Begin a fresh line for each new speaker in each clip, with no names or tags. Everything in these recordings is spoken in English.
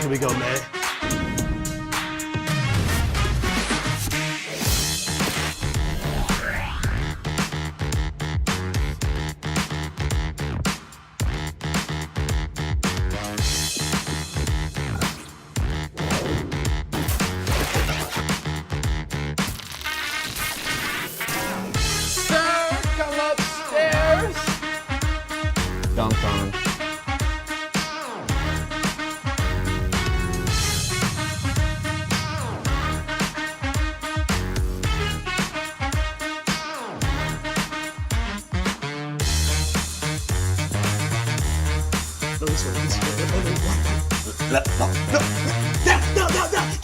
here we go, man. Sir, come upstairs.
Dunked on him.
No.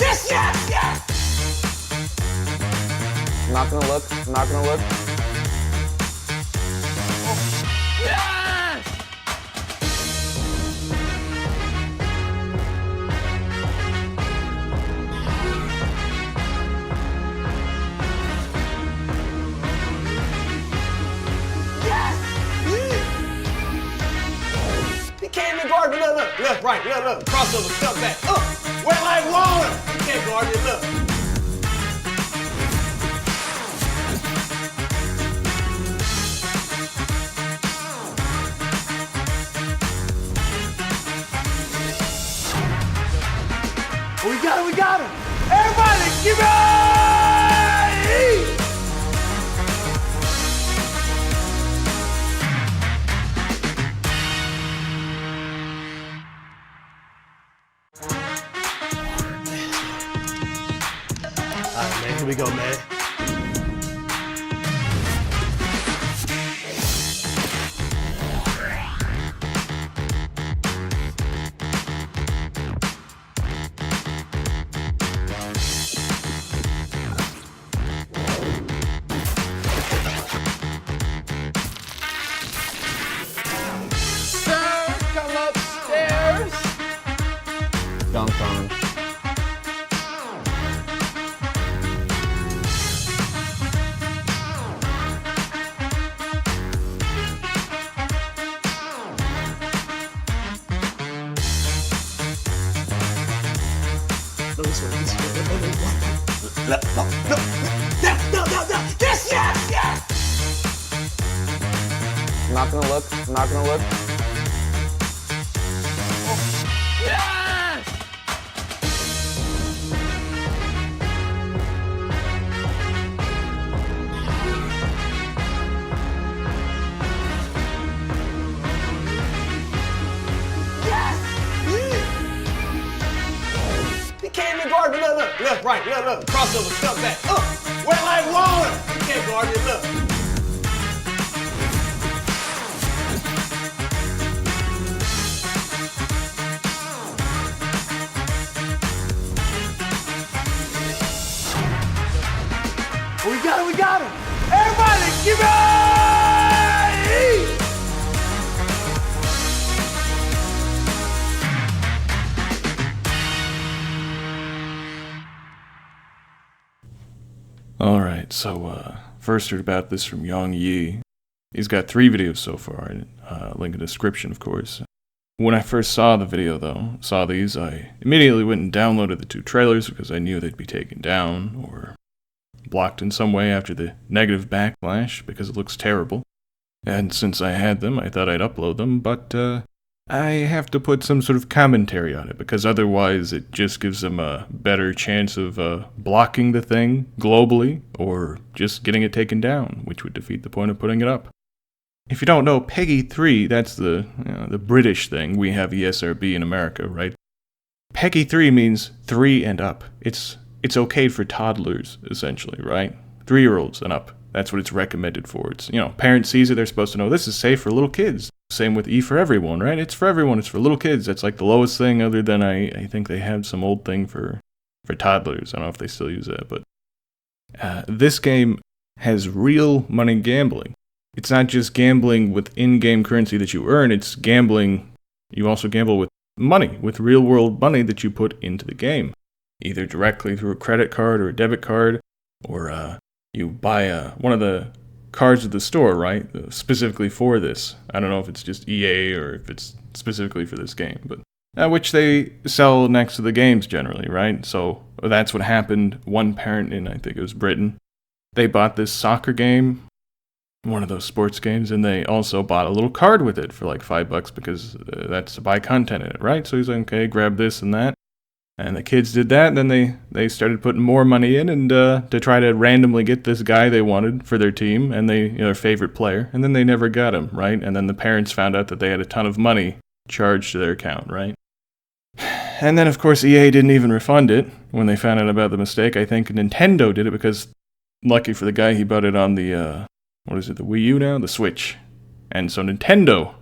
Yes, yes, yes!
I'm not gonna look. I'm not gonna look.
Yes! Yes! He can't even guard me. Look, left, right, look. Crossover, step back. Wet like water. He can't guard me. Look. We got him! Everybody, give me! Alright, man, here we go, man. Come upstairs.
Dunked on him.
No. Yes, yes, yes!
I'm not gonna look. I'm not gonna look.
Yes! Yes! He can't even guard me. Look, left, right, look. Crossover, step back. Wet like water. He can't guard me. Look. We got him! Everybody, give me!
Alright, so first heard about this from Yang Yi. He's got 3 videos so far, link in the description of course. When I first saw the video though, I immediately went and downloaded the 2 trailers because I knew they'd be taken down, or blocked in some way after the negative backlash because it looks terrible. And since I had them, I thought I'd upload them, but I have to put some sort of commentary on it because otherwise it just gives them a better chance of blocking the thing globally or just getting it taken down, which would defeat the point of putting it up. If you don't know, PEGI 3, that's the British thing. We have ESRB in America, right? PEGI 3 means 3 and up. It's okay for toddlers, essentially, right? 3-year-olds and up. That's what it's recommended for. It's, parents sees it, they're supposed to know this is safe for little kids. Same with E for everyone, right? It's for everyone, it's for little kids. That's like the lowest thing other than I think they have some old thing for toddlers. I don't know if they still use that, but this game has real money gambling. It's not just gambling with in-game currency that you earn, it's gambling, you also gamble with money, with real-world money that you put into the game. Either directly through a credit card or a debit card, or you buy one of the cards at the store, right? Specifically for this. I don't know if it's just EA or if it's specifically for this game, but which they sell next to the games generally, right? So that's what happened. One parent in, I think it was Britain, they bought this soccer game, one of those sports games, and they also bought a little card with it for like $5 because that's to buy content in it, right? So he's like, okay, grab this and that. And the kids did that, and then they started putting more money in and to try to randomly get this guy they wanted for their team and their favorite player, and then they never got him, right? And then the parents found out that they had a ton of money charged to their account, right? And then, of course, EA didn't even refund it when they found out about the mistake. I think Nintendo did it because, lucky for the guy, he bought it on the, the Wii U now? The Switch. And so Nintendo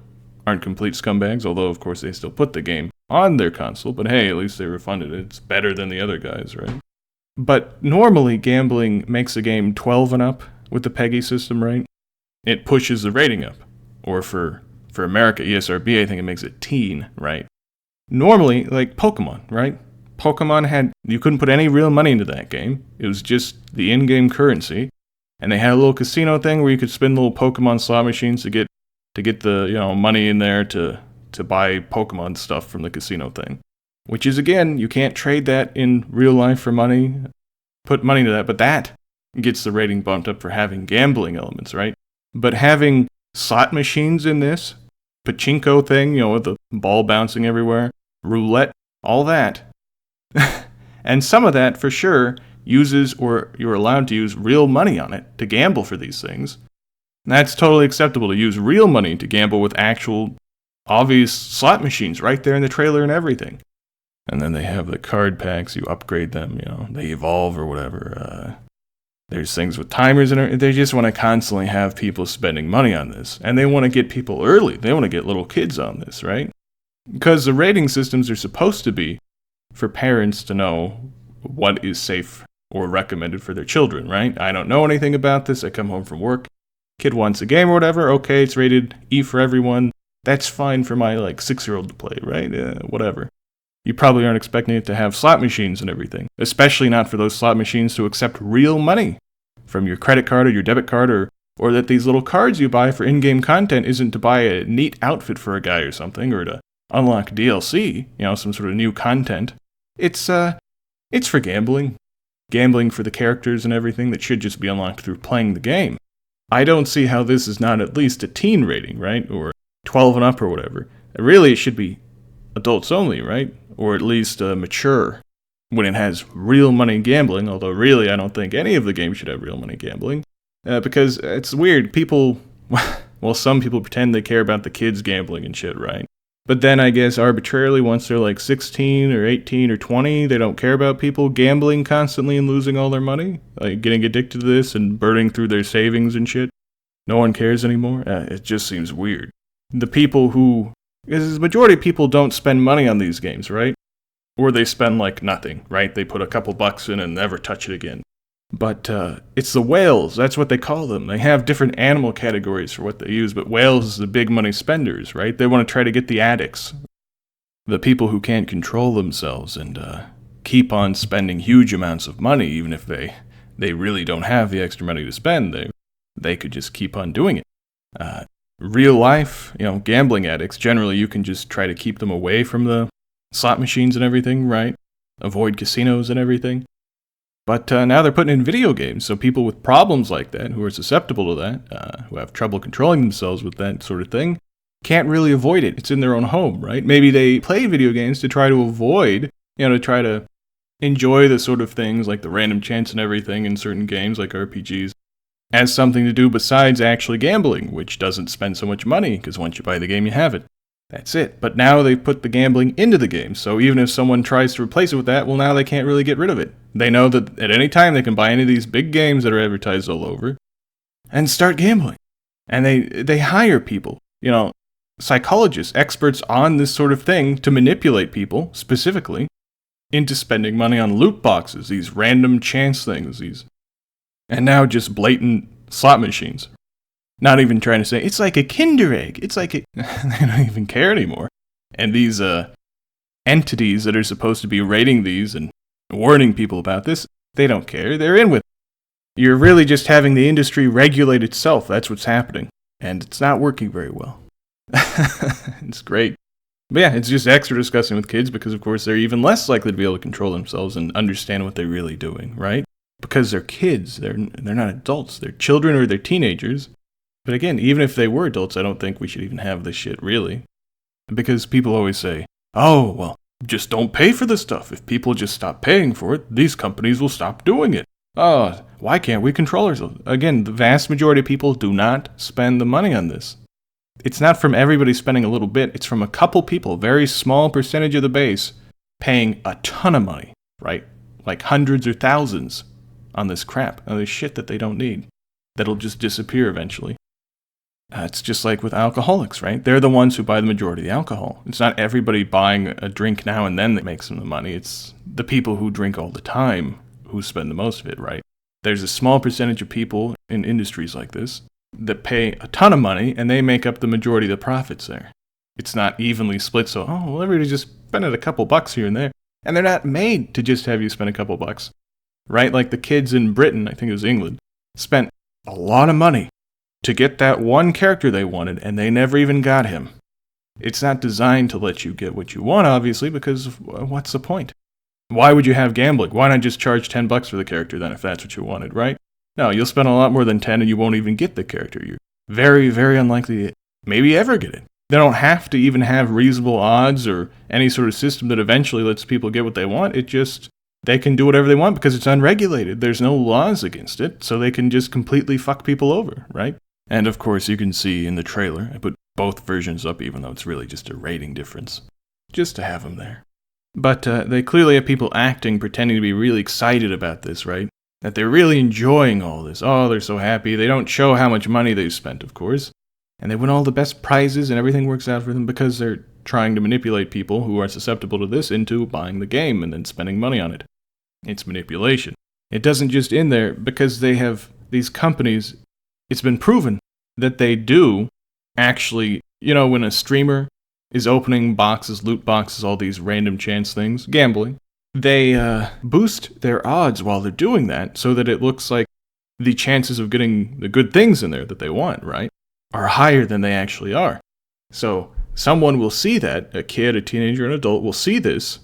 aren't complete scumbags, although, of course, they still put the game on their console, but hey, at least they refunded it. It's better than the other guys, right? But normally, gambling makes a game 12 and up with the PEGI system, right? It pushes the rating up. Or for America, ESRB, I think it makes it teen, right? Normally, like Pokemon, right? Pokemon you couldn't put any real money into that game. It was just the in-game currency. And they had a little casino thing where you could spin little Pokemon slot machines to get the, money in there to buy Pokemon stuff from the casino thing. Which is, again, you can't trade that in real life for money, put money into that, but that gets the rating bumped up for having gambling elements, right? But having slot machines in this, pachinko thing, with the ball bouncing everywhere, roulette, all that, and some of that, for sure, uses, or you're allowed to use, real money on it to gamble for these things. And that's totally acceptable to use real money to gamble with actual obvious slot machines right there in the trailer and everything. And then they have the card packs, you upgrade them, they evolve or whatever. There's things with timers, and they just want to constantly have people spending money on this. And they want to get people early. They want to get little kids on this, right? Because the rating systems are supposed to be for parents to know what is safe or recommended for their children, right? I don't know anything about this. I come home from work. Kid wants a game or whatever. Okay, it's rated E for everyone. That's fine for my 6-year-old to play, right? Whatever. You probably aren't expecting it to have slot machines and everything, especially not for those slot machines to accept real money from your credit card or your debit card, or that these little cards you buy for in-game content isn't to buy a neat outfit for a guy or something, or to unlock DLC, some sort of new content. It's for gambling. Gambling for the characters and everything that should just be unlocked through playing the game. I don't see how this is not at least a teen rating, right? Or 12 and up or whatever. Really, it should be adults only, right? Or at least mature when it has real money gambling, although really I don't think any of the games should have real money gambling. Because it's weird, some people pretend they care about the kids gambling and shit, right? But then I guess arbitrarily, once they're 16 or 18 or 20, they don't care about people gambling constantly and losing all their money, getting addicted to this and burning through their savings and shit. No one cares anymore. It just seems weird. Because the majority of people don't spend money on these games, right? Or they spend nothing, right? They put a couple bucks in and never touch it again. But it's the whales, that's what they call them. They have different animal categories for what they use, but whales is the big money spenders, right? They want to try to get the addicts. The people who can't control themselves and keep on spending huge amounts of money, even if they really don't have the extra money to spend. They could just keep on doing it. Real life, gambling addicts, generally you can just try to keep them away from the slot machines and everything, right? Avoid casinos and everything. But now they're putting in video games, so people with problems like that, who are susceptible to that, who have trouble controlling themselves with that sort of thing, can't really avoid it. It's in their own home, right? Maybe they play video games to try to avoid, to try to enjoy the sort of things like the random chance and everything in certain games like RPGs as something to do besides actually gambling, which doesn't spend so much money, because once you buy the game, you have it. That's it. But now they've put the gambling into the game, so even if someone tries to replace it with that, well, now they can't really get rid of it. They know that at any time they can buy any of these big games that are advertised all over and start gambling. And they hire people, psychologists, experts on this sort of thing to manipulate people, specifically, into spending money on loot boxes, these random chance things, and now just blatant slot machines. Not even trying to say, it's like a Kinder Egg. It's like they don't even care anymore. And these entities that are supposed to be rating these and warning people about this, they don't care. They're in with it. You're really just having the industry regulate itself. That's what's happening. And it's not working very well. It's great. But yeah, it's just extra disgusting with kids because, of course, they're even less likely to be able to control themselves and understand what they're really doing, right? Because they're kids. They're not adults. They're children or they're teenagers. But again, even if they were adults, I don't think we should even have this shit, really. Because people always say, oh, well, just don't pay for this stuff. If people just stop paying for it, these companies will stop doing it. Oh, why can't we control ourselves? Again, the vast majority of people do not spend the money on this. It's not from everybody spending a little bit. It's from a couple people, very small percentage of the base, paying a ton of money, right? Like hundreds or thousands on this crap, on this shit that they don't need, that'll just disappear eventually. It's just like with alcoholics, right? They're the ones who buy the majority of the alcohol. It's not everybody buying a drink now and then that makes them the money. It's the people who drink all the time who spend the most of it, right? There's a small percentage of people in industries like this that pay a ton of money, and they make up the majority of the profits there. It's not evenly split, so, oh, well, everybody just spend a couple bucks here and there. And they're not made to just have you spend a couple bucks, right? Like the kids in Britain, I think it was England, spent a lot of money to get that one character they wanted, and they never even got him. It's not designed to let you get what you want, obviously, because what's the point? Why would you have gambling? Why not just charge $10 for the character then, if that's what you wanted, right? No, you'll spend a lot more than 10 and you won't even get the character. You're very, very unlikely to maybe ever get it. They don't have to even have reasonable odds or any sort of system that eventually lets people get what they want. It just, they can do whatever they want because it's unregulated. There's no laws against it, so they can just completely fuck people over, right? And of course, you can see in the trailer, I put both versions up even though it's really just a rating difference, just to have them there. But they clearly have people acting, pretending to be really excited about this, right? That they're really enjoying all this. Oh, they're so happy. They don't show how much money they've spent, of course. And they win all the best prizes and everything works out for them because they're trying to manipulate people who are susceptible to this into buying the game and then spending money on it. It's manipulation. It doesn't just end there because they have these companies. It's been proven that they do actually, when a streamer is opening boxes, loot boxes, all these random chance things, gambling, they boost their odds while they're doing that so that it looks like the chances of getting the good things in there that they want, right, are higher than they actually are. So someone will see that, a kid, a teenager, an adult will see this,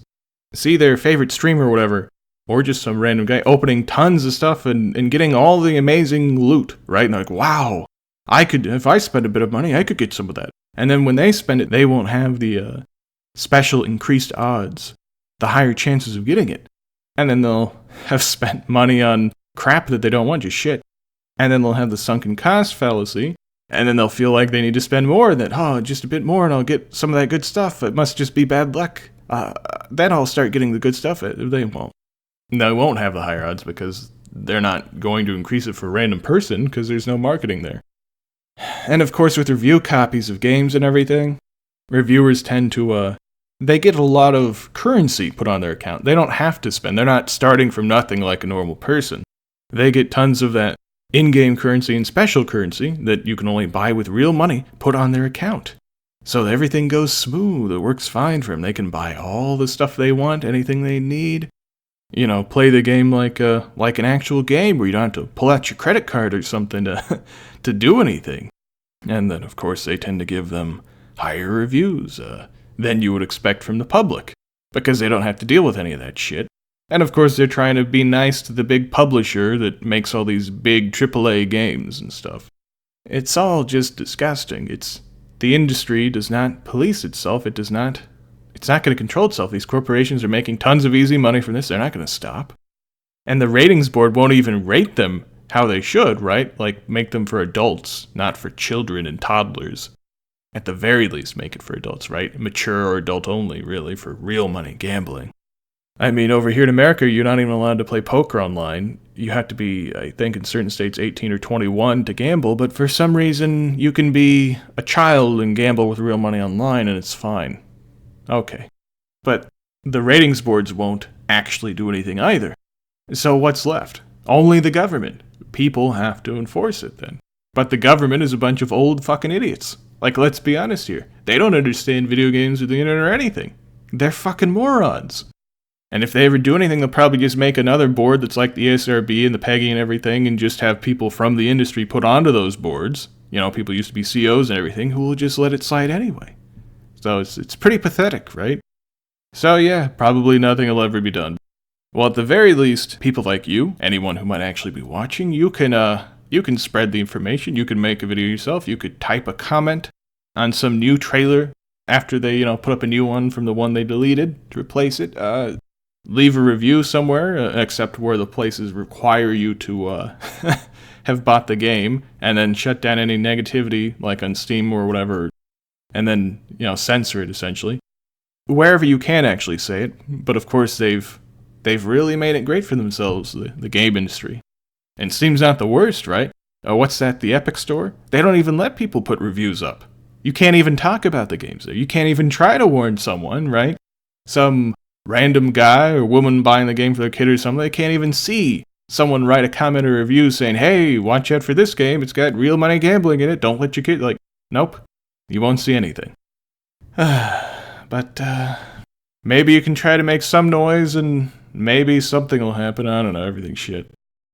see their favorite streamer or whatever, or just some random guy opening tons of stuff and getting all the amazing loot, right? And they're like, wow, if I spend a bit of money, I could get some of that. And then when they spend it, they won't have the special increased odds, the higher chances of getting it. And then they'll have spent money on crap that they don't want, just shit. And then they'll have the sunken cost fallacy, and then they'll feel like they need to spend more, that, just a bit more and I'll get some of that good stuff. It must just be bad luck. Then I'll start getting the good stuff. They won't. They won't have the higher odds because they're not going to increase it for a random person because there's no marketing there. And of course, with review copies of games and everything, reviewers tend to, they get a lot of currency put on their account. They don't have to spend. They're not starting from nothing like a normal person. They get tons of that in-game currency and special currency that you can only buy with real money put on their account. So everything goes smooth. It works fine for them. They can buy all the stuff they want, anything they need. Play the game like an actual game where you don't have to pull out your credit card or something to do anything. And then, of course, they tend to give them higher reviews than you would expect from the public because they don't have to deal with any of that shit. And, of course, they're trying to be nice to the big publisher that makes all these big AAA games and stuff. It's all just disgusting. The industry does not police itself. It's not going to control itself. These corporations are making tons of easy money from this. They're not going to stop. And the ratings board won't even rate them how they should, right? Like, make them for adults, not for children and toddlers. At the very least, make it for adults, right? Mature or adult only, really, for real money gambling. I mean, over here in America, you're not even allowed to play poker online. You have to be, I think, in certain states, 18 or 21 to gamble, but for some reason, you can be a child and gamble with real money online, and it's fine. Okay. But the ratings boards won't actually do anything either. So what's left? Only the government. People have to enforce it then. But the government is a bunch of old fucking idiots. Like, let's be honest here. They don't understand video games or the internet or anything. They're fucking morons. And if they ever do anything, they'll probably just make another board that's like the ESRB and the PEGI and everything and just have people from the industry put onto those boards. People used to be CEOs and everything who will just let it slide anyway. So it's pretty pathetic, right? So yeah, probably nothing will ever be done. Well, at the very least, people like you, anyone who might actually be watching, you can spread the information. You can make a video yourself. You could type a comment on some new trailer after they, put up a new one from the one they deleted to replace it. Leave a review somewhere, except where the places require you to have bought the game, and then shut down any negativity, like on Steam or whatever, and then, censor it, essentially. Wherever you can actually say it, but of course they've really made it great for themselves, the game industry. And Steam's not the worst, right? What's that, the Epic Store? They don't even let people put reviews up. You can't even talk about the games there. You can't even try to warn someone, right? Some random guy or woman buying the game for their kid or something, they can't even see someone write a comment or review saying, hey, watch out for this game, it's got real money gambling in it, don't let your kid, nope, you won't see anything. But, maybe you can try to make some noise and maybe something will happen, I don't know, everything's shit.